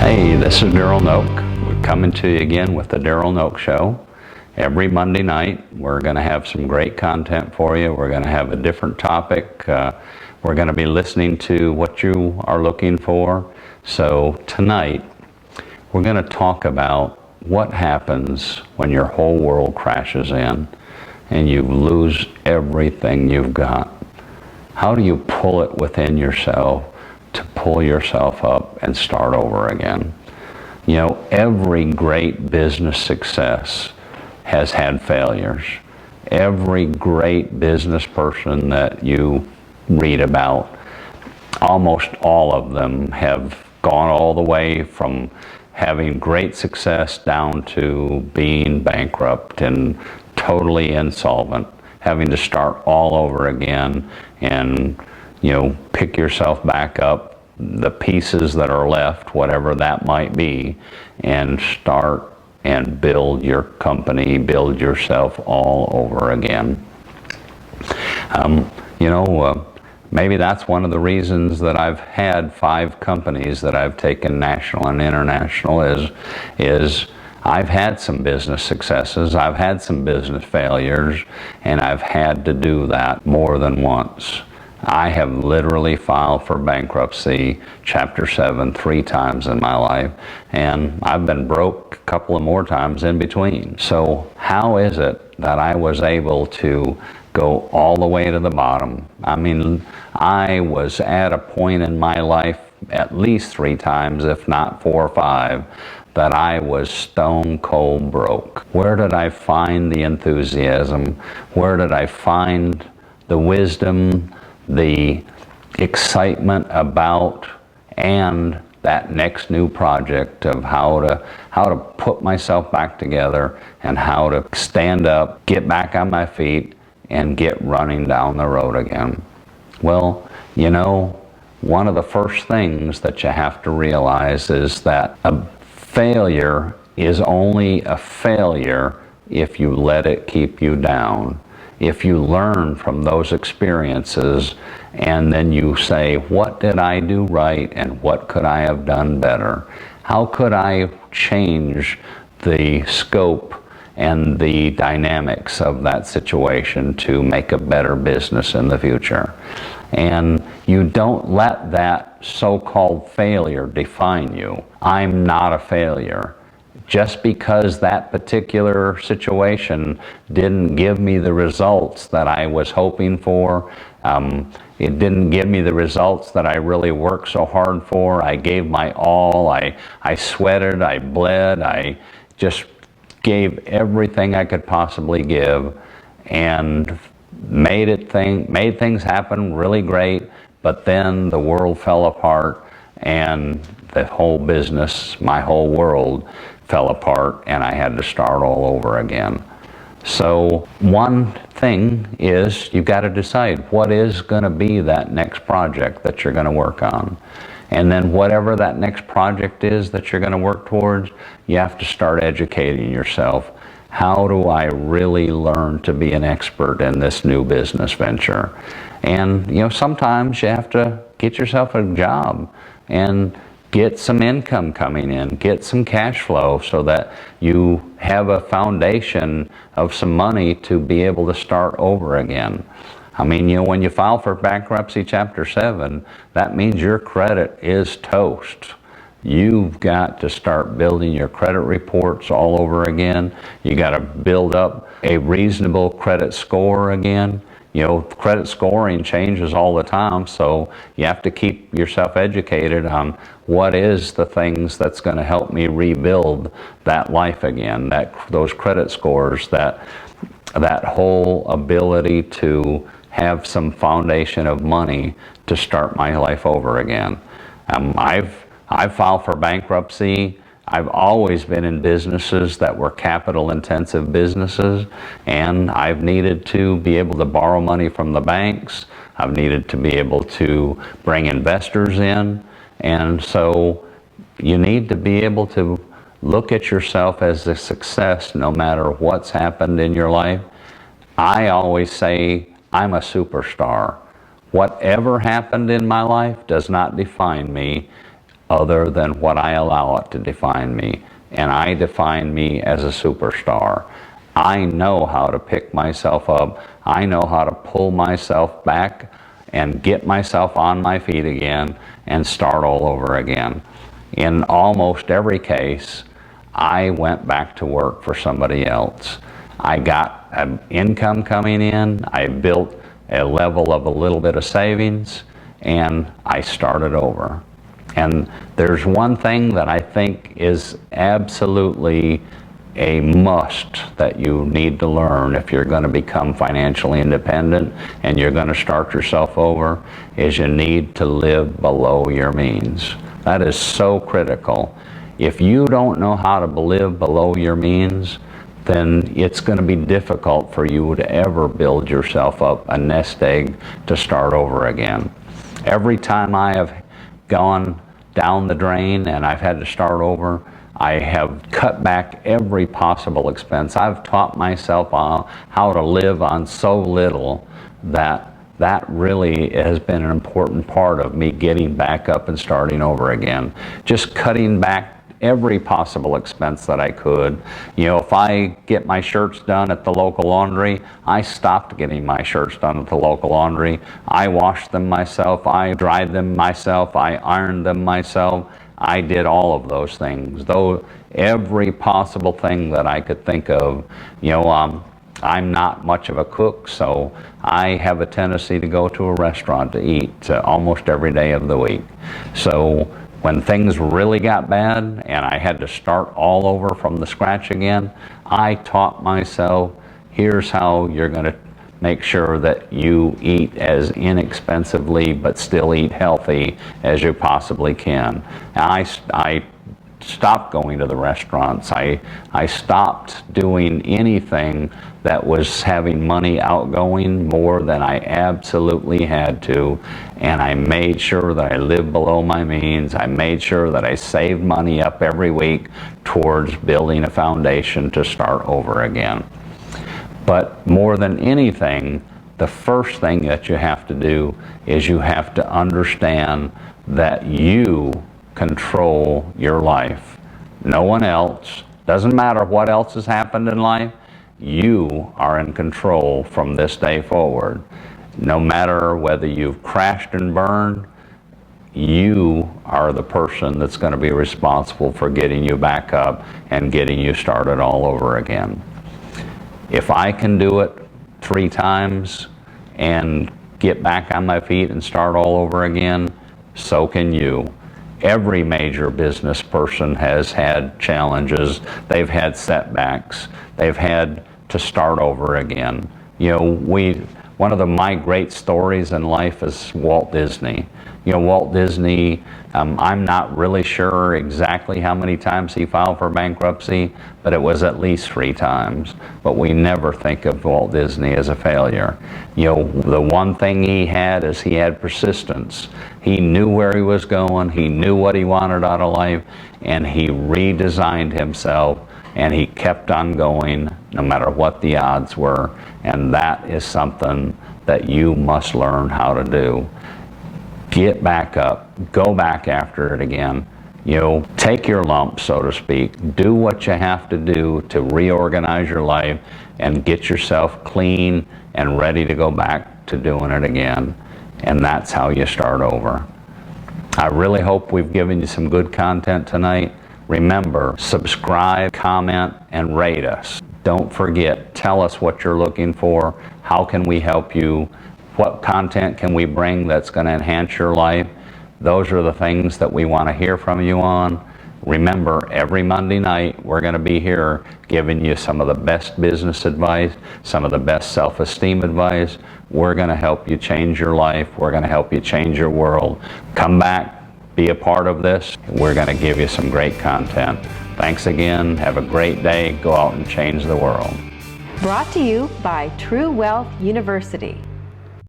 Hey, this is Darrell Knoch. We're coming to you again with the Darrell Knoch Show. Every Monday night, we're going to have some great content for you. We're going to have a different topic. We're going to be listening to what you are looking for. So tonight, we're going to talk about what happens when your whole world crashes in and you lose everything you've got. How do you pull it within yourself to pull yourself up and start over again? You know, every great business success has had failures. Every great business person that you read about, almost all of them have gone all the way from having great success down to being bankrupt and totally insolvent, having to start all over again and, you know, pick yourself back up, the pieces that are left, whatever that might be, and start and build your company, build yourself all over again. Maybe that's one of the reasons that I've had 5 companies that I've taken national and international is I've had some business successes, I've had some business failures, and I've had to do that more than once. I have literally filed for bankruptcy, Chapter 7, 3 times in my life, and I've been broke a couple of more times in between. So how is it that I was able to go all the way to the bottom? I mean, I was at a point in my life at least 3 times, if not 4 or 5, that I was stone cold broke. Where did I find the enthusiasm? Where did I find the wisdom, the excitement about, and that next new project of how to put myself back together and how to stand up, get back on my feet, and get running down the road again? Well, you know, one of the first things that you have to realize is that a failure is only a failure if you let it keep you down. If you learn from those experiences and then you say, what did I do right and what could I have done better? How could I change the scope and the dynamics of that situation to make a better business in the future? And you don't let that so-called failure define you. I'm not a failure. Just because that particular situation didn't give me the results that I was hoping for, it didn't give me the results that I really worked so hard for. I gave my all, I sweated, I bled, I just gave everything I could possibly give and made things happen really great, but then the world fell apart and the whole business, my whole world fell apart and I had to start all over again. So one thing is you've got to decide what is going to be that next project that you're going to work on. And then whatever that next project is that you're going to work towards, you have to start educating yourself. How do I really learn to be an expert in this new business venture? And you know, sometimes you have to get yourself a job and get some income coming in, get some cash flow so that you have a foundation of some money to be able to start over again. I mean, you know, when you file for bankruptcy Chapter 7, that means your credit is toast. You've got to start building your credit reports all over again. You got to build up a reasonable credit score again. You know, credit scoring changes all the time, so you have to keep yourself educated on what is the things that's going to help me rebuild that life again, those credit scores, that whole ability to have some foundation of money to start my life over again. I've filed for bankruptcy. I've always been in businesses that were capital-intensive businesses, and I've needed to be able to borrow money from the banks. I've needed to be able to bring investors in, and so you need to be able to look at yourself as a success no matter what's happened in your life. I always say I'm a superstar. Whatever happened in my life does not define me. other than what I allow it to define me. And I define me as a superstar. I know how to pick myself up. I know how to pull myself back and get myself on my feet again and start all over again. In almost every case, I went back to work for somebody else. I got an income coming in, I built a level of a little bit of savings, and I started over. And there's one thing that I think is absolutely a must that you need to learn if you're going to become financially independent and you're going to start yourself over, is you need to live below your means. That is so critical. If you don't know how to live below your means, then it's going to be difficult for you to ever build yourself up a nest egg to start over again. Every time I have gone down the drain and I've had to start over, I have cut back every possible expense. I've taught myself how to live on so little that really has been an important part of me getting back up and starting over again. Just cutting back every possible expense that I could. You know, if I get my shirts done at the local laundry, I stopped getting my shirts done at the local laundry. I washed them myself, I dried them myself, I ironed them myself. I did all of those things. Though every possible thing that I could think of. You know, I'm not much of a cook, so I have a tendency to go to a restaurant to eat almost every day of the week. So when things really got bad and I had to start all over from the scratch again, I taught myself, here's how you're going to make sure that you eat as inexpensively but still eat healthy as you possibly can. I stopped going to the restaurants. I stopped doing anything that was having money outgoing more than I absolutely had to, and I made sure that I lived below my means. I made sure that I saved money up every week towards building a foundation to start over again. But more than anything, the first thing that you have to do is you have to understand that you control your life. No one else. Doesn't matter what else has happened in life. You are in control from this day forward. No matter whether you've crashed and burned, you are the person that's going to be responsible for getting you back up and getting you started all over again. If I can do it 3 times and get back on my feet and start all over again, so can you. Every major business person has had challenges. They've had setbacks. They've had to start over again. You know, one of my great stories in life is Walt Disney. You know, Walt Disney, I'm not really sure exactly how many times he filed for bankruptcy, but it was at least 3 times. But we never think of Walt Disney as a failure. You know, the one thing he had is he had persistence. He knew where he was going, he knew what he wanted out of life, and he redesigned himself, and he kept on going no matter what the odds were. And that is something that you must learn how to do. Get back up, go back after it again. You know, take your lumps, so to speak. Do what you have to do to reorganize your life and get yourself clean and ready to go back to doing it again. And that's how you start over. I really hope we've given you some good content tonight. Remember, subscribe, comment, and rate us. Don't forget, tell us what you're looking for. How can we help you? What content can we bring that's going to enhance your life? Those are the things that we want to hear from you on. Remember, every Monday night, we're going to be here giving you some of the best business advice, some of the best self-esteem advice. We're going to help you change your life. We're going to help you change your world. Come back, be a part of this. We're going to give you some great content. Thanks again. Have a great day. Go out and change the world. Brought to you by True Wealth University.